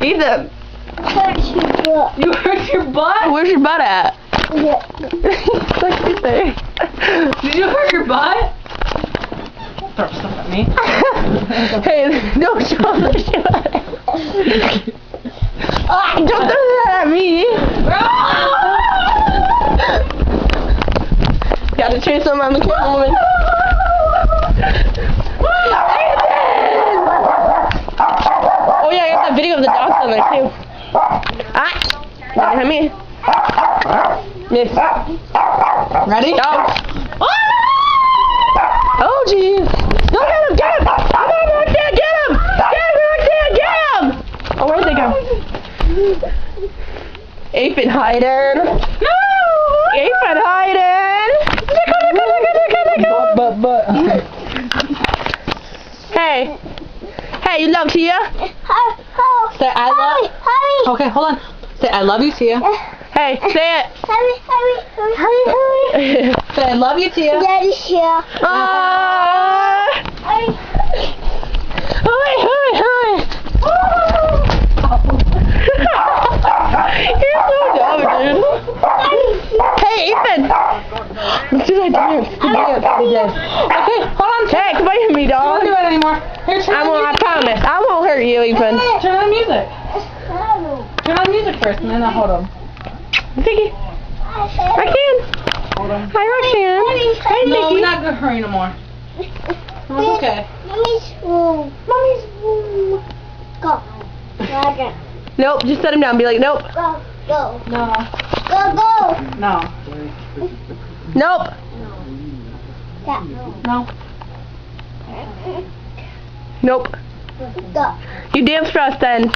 Ethan. You hurt your butt? Where's your butt at? Yeah. What'd you say? Did you hurt your butt? Throw stuff at me. Hey, don't show the shit. Don't throw that at me. Got to chase him on the camera, woman. Oh yeah, I got that video of the dogs on there too. Don't hit me. Miss. Ready? Go. Oh jeez. No, get him! Get him! Come on, Roxanne, get him! Get him, Roxanne, get him! Oh, where'd they go? Ape hiding. No! Ape hiding. But. Hey. Hey, you love Tia? Say I love. Okay, hold on. Say I love you, Tia. Hey, say it. Hurry. Say I love you, Tia. Daddy's here. Hurry. Hi. You're so dumb, dude. Hey, Ethan. Let's do that dance. Okay, hold on. Hey, come here, me, dog. Don't do it anymore. Here, turn I on music. promise. I won't hurt you, Ethan. Turn on music. Turn on music first, and then I'll hold him. Vicky, I can. Hold him. Hi, Roxanne. Hey, No, Vicky. we're not gonna hurry no more. No, it's okay. Mommy's room. Go. Go. Nope, just set him down. Be like, nope. Go. Go. No. Go. No. Nope. Yeah. No. Nope. Go. You dance for us then.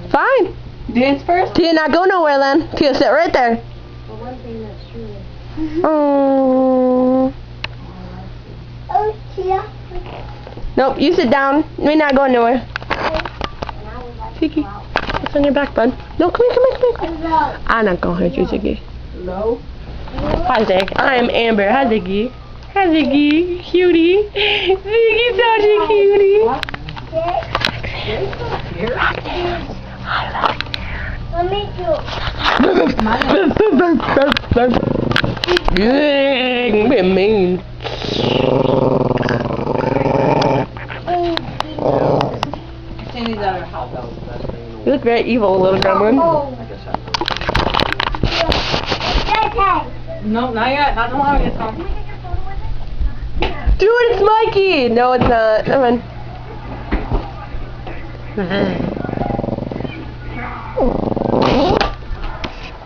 Fine. Dance first. Tia, not go nowhere then. Tia, sit right there. One thing that's true. Oh. Oh, Tia. Nope, you sit down. We're not going nowhere. Vicky, what's on your back, bud? No, come here. I'm not gonna hurt you, Ziggy. No. Hi, Zig. I am Amber. Hi, Ziggy. Hi, Ziggy. Cutie. Ziggy's such a cutie. Let me do. We're mean. Sandy's at her house. You look very evil, little gremlin. No, not yet. Not tomorrow. It's home. Dude, it's Mikey! No, it's not. Come on.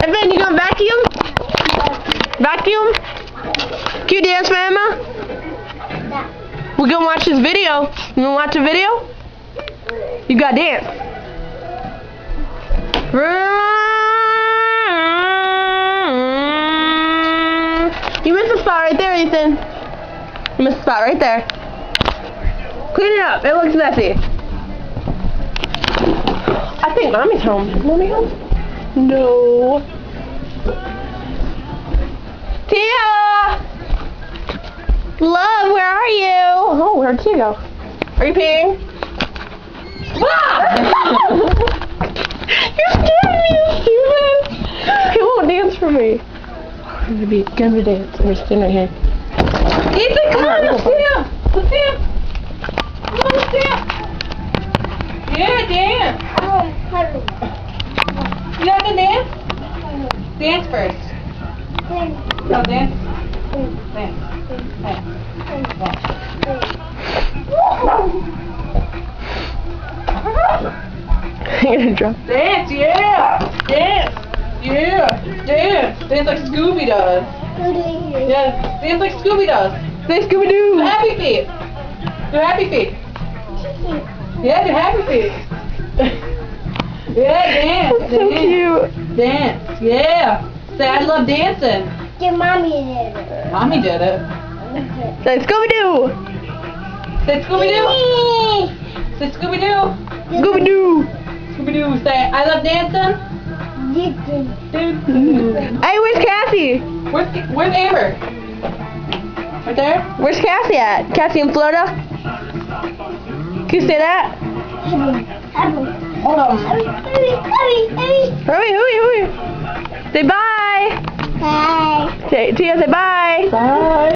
Evan, you gonna vacuum? Vacuum? Can you dance for Emma? We're gonna watch this video. You gonna watch a video? You gotta dance. You missed a spot right there, Ethan. You missed a spot right there. Clean it up. It looks messy. I think Mommy's home. Is Mommy home? No. Tia! Love, where are you? Oh, where'd Tia go? Are you peeing? You're scaring me, Steven. He won't dance for me. I'm gonna dance. I'm just sitting right here. Ethan, come on, let's see him. Let's see him. Come on, let's see him. Yeah, dance. You have to dance? Dance first. No, dance. Dance. I'm gonna drop. Dance, yeah. Dance. Yeah. Dance. Dance like Scooby does. Yeah, dance like Scooby does. Say Scooby-Doo. Do happy feet. Do happy feet. Yeah, do happy feet. Yeah, dance. That's so cute. Dance. Yeah. Say I love dancing. Get Mommy in it. Mommy did it. Say Scooby-Doo. Say Scooby-Doo. Say Scooby-Doo. Scooby-Doo. Scooby-Doo. Say I love dancing. Hey, where's Cassie? Where's Amber? Right there? Where's Cassie at? Cassie in Florida? Can you say that? Hold on. Hurry, hurry, hurry. Say bye. Bye. Tia, say bye. Bye.